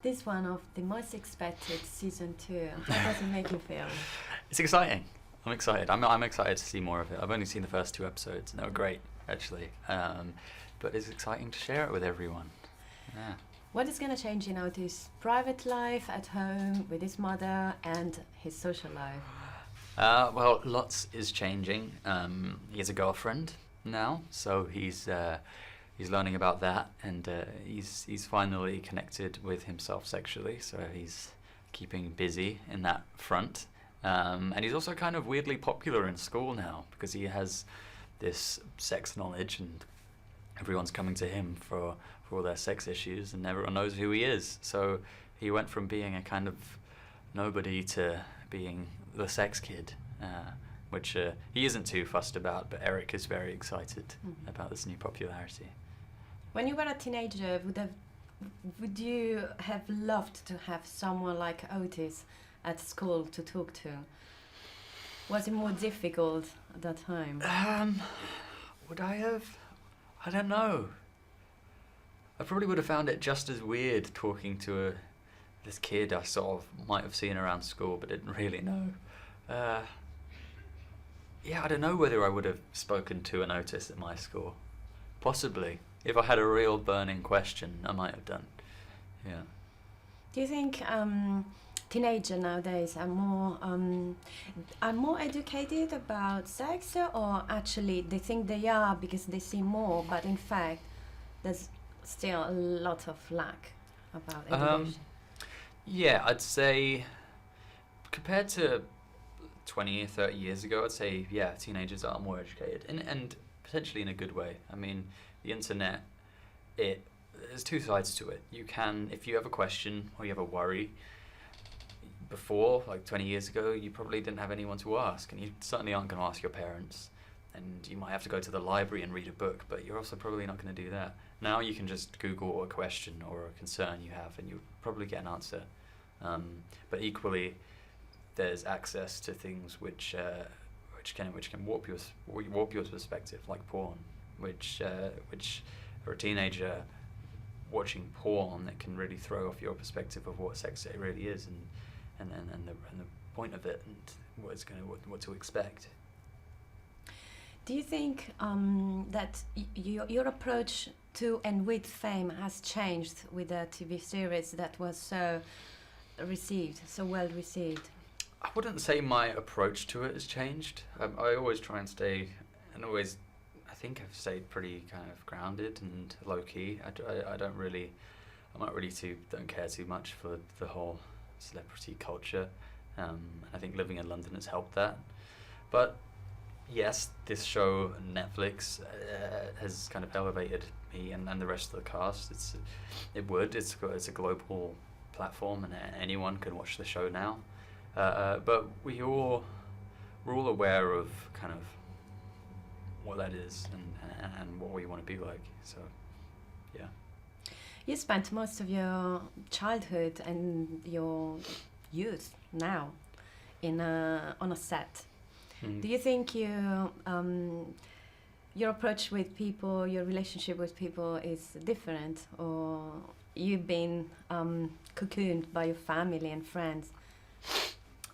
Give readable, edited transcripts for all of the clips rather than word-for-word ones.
This one of the most expected season 2. How does it make you feel? It's exciting. I'm excited. I'm excited to see more of it. I've only seen the first 2 episodes, and they were great, actually. But it's exciting to share it with everyone. Yeah. What is going to change in Otis' private life at home with his mother and his social life? Well, lots is changing. He has a girlfriend now, so he's learning about that, and he's finally connected with himself sexually, so he's keeping busy in that front. And he's also kind of weirdly popular in school now because he has this sex knowledge, and everyone's coming to him for all their sex issues, and everyone knows who he is. So he went from being a kind of nobody to being the sex kid, which he isn't too fussed about, but Eric is very excited about this new popularity. When you were a teenager, would you have loved to have someone like Otis at school to talk to? Was it more difficult at that time? Would I have? I don't know. I probably would have found it just as weird talking to this kid I sort of might have seen around school but didn't really know. Yeah, I don't know whether I would have spoken to an Otis at my school. Possibly. If I had a real burning question, I might have done. Yeah. Do you think teenagers nowadays are more educated about sex, or actually they think they are because they see more, but in fact there's still a lot of lack about education? Yeah, I'd say compared to 20 or 30 years ago, I'd say, yeah, teenagers are more educated, and potentially in a good way. I mean, the internet, there's 2 sides to it. You can, if you have a question or you have a worry, before, like 20 years ago, you probably didn't have anyone to ask, and you certainly aren't going to ask your parents, and you might have to go to the library and read a book, but you're also probably not going to do that. Now you can just Google a question or a concern you have, and you probably get an answer. But equally, there's access to things which can warp your perspective, like porn, which for a teenager watching porn, that can really throw off your perspective of what sex it really is, and the point of it, and what to expect. Do you think that your approach to and with fame has changed with the TV series that was so well received? I wouldn't say my approach to it has changed. I always try and stay, and always, I think I've stayed pretty kind of grounded and low key. I don't care too much for the whole celebrity culture. I think living in London has helped that. But yes, this show, Netflix, has kind of elevated me and the rest of the cast. It's a global platform, and anyone can watch the show now. But we're all aware of kind of what that is and what we want to be like. So, yeah. You spent most of your childhood and your youth now on a set. Do you think your approach with people, your relationship with people is different, or you've been cocooned by your family and friends?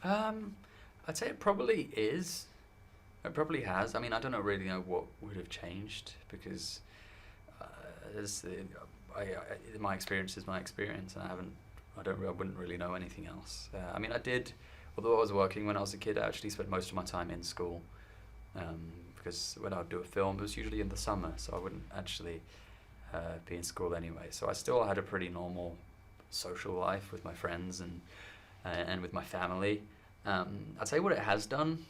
I'd say it probably is. It probably has. I mean, I don't really know what would have changed, because my experience is my experience, and I wouldn't really know anything else. I mean, although I was working when I was a kid, I actually spent most of my time in school, because when I would do a film, it was usually in the summer, so I wouldn't actually be in school anyway. So I still had a pretty normal social life with my friends and with my family. I'd say what it has done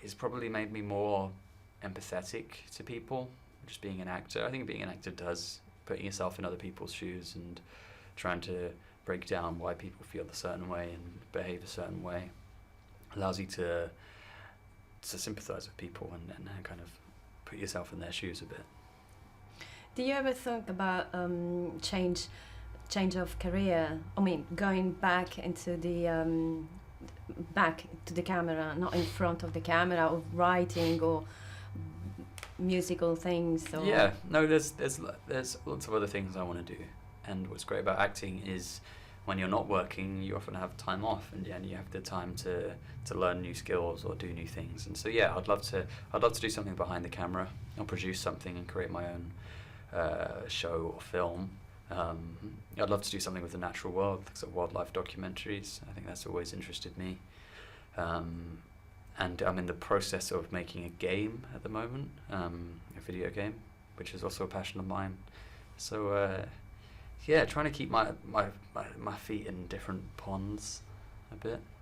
is probably made me more empathetic to people, just being an actor. I think being an actor does, putting yourself in other people's shoes and trying to break down why people feel a certain way and behave a certain way, allows you to sympathize with people and kind of put yourself in their shoes a bit. Do you ever think about change of career? I mean, going back into the camera, not in front of the camera, or writing or musical things? Or Yeah, no, there's lots of other things I want to do, and what's great about acting is when you're not working, you often have time off, and you have the time to learn new skills or do new things. And so yeah, I'd love to do something behind the camera, or produce something and create my own show or film. I'd love to do something with the natural world, like sort of wildlife documentaries. I think that's always interested me. And I'm in the process of making a game at the moment, a video game, which is also a passion of mine. So yeah, trying to keep my feet in different ponds a bit.